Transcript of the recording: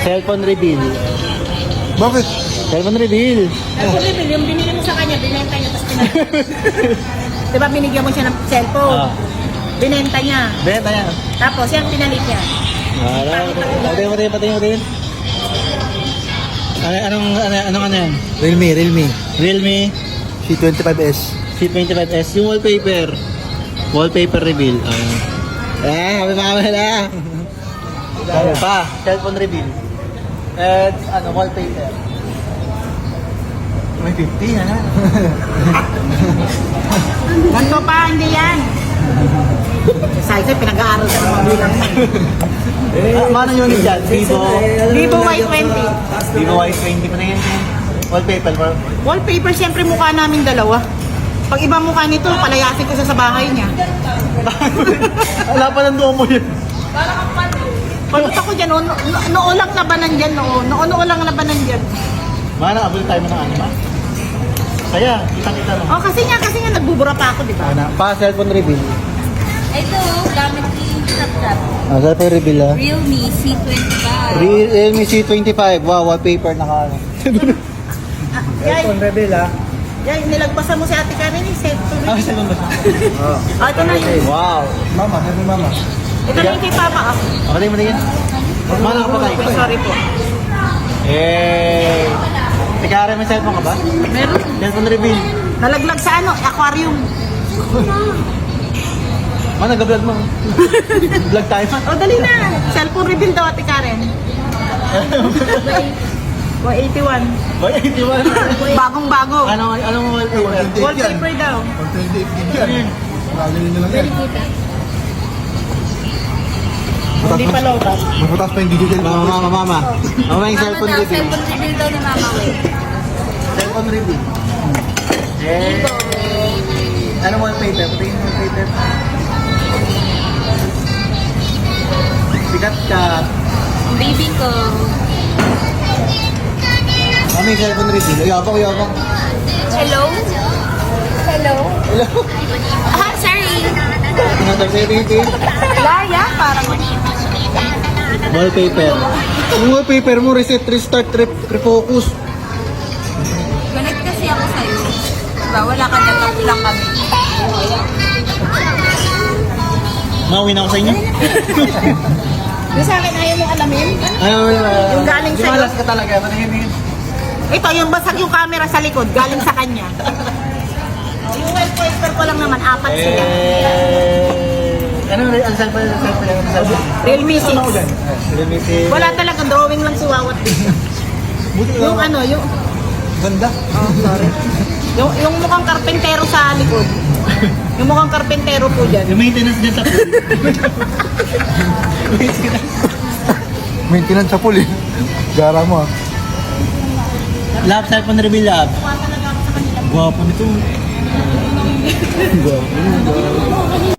Cellphone reveal. Bakit? Cellphone reveal. Cellphone reveal, yung binili mo sa kanya, binenta niya, tapos diba binigyan mo siya ng cellphone? Ah. Binenta niya. Benta yan. Tapos yan, pinalit niya. Patingin. Anong yan? Realme. Realme C25s. C25s. Yung wallpaper. Wallpaper reveal. Kami na. Pa, cellphone reveal. At wallpaper. May 50, ano? Ganto pa, hindi yan. Sa isa, pinag-aaral ka ng magulang mo. Mano yun dyan? Vivo Vivo Y20. Vivo Y20 pa na yan. Wallpaper. Wallpaper, siyempre mukha namin dalawa. Pag ibang mukha nito, palayasin ko siya sa bahay niya. Wala pa ng mo yun. Pagpunta ko dyan, noo lang labanan dyan, noo lang labanan dyan. Mana, abol tayo mo ng anima? Kaya, kita no. Oh, kasi nga nagbubura pa ako, di ba? Pa, cellphone reveal. Ito, gamit ni Snapchat. Cellphone reveal Realme C25. Realme C25. Wow, wallpaper naka Cellphone reveal Yan, nilagpasan mo si Ate Karen, cellphone. cellphone ba? Oh, ito na yun. Wow. Mama, sabi mama. Ito na yung kay Papa ako. Okay mo na yan. Mana ka pa tayo. Sorry po. Tikara, may cellphone ka ba? Meron. Cellphone reveal. Nalaglag sa aquarium. Mana, nag-vlog mo. Vlog tayo. Oh, dali na. Cellphone reveal daw, Ate Karen. 181. Boy, 81. Bagong-bago. Anong wallpaper? Wallpaper daw. 128 gig yan. Lalagyan nyo lang yan. Hindi pa lobat. Mas mataas pa yung digital. Mama. Mama yung cellphone reveal. Cellphone reveal daw ni Mama Wei. Cellphone reveal. Anong wallpaper? Pati yung wallpaper. Sikat ka. Baby ko. Mami yung cellphone reveal. Yabang. Hello? Hello? Hello. Ah, sorry. Laya, parang Wallpaper. Yung wallpaper mo, reset, restart, refocus. Galit kasi ako sa'yo. Diba, wala ka na lang kami. Mauwi na ako sa inyo. yung sa akin ayaw mong alamin. Yung galing sa'yo. Malas ka talaga. Patingin. Ito, yung basag yung camera sa likod, galing sa kanya. Yung wallpaper ko lang naman, 4 sila. Ano ang cellphone? Realme 6. Realme 6. Wala talaga, drawing lang suwawat. yung yung... Ganda. Oh, sorry. yung mukhang karpentero sa likod. Yung mukhang karpentero po dyan. Yung maintenance dyan sa pool. Maintenance sa pool eh. Gara mo ah. Lab, cellphone reveal lab. Gwapo nito. Gwapo.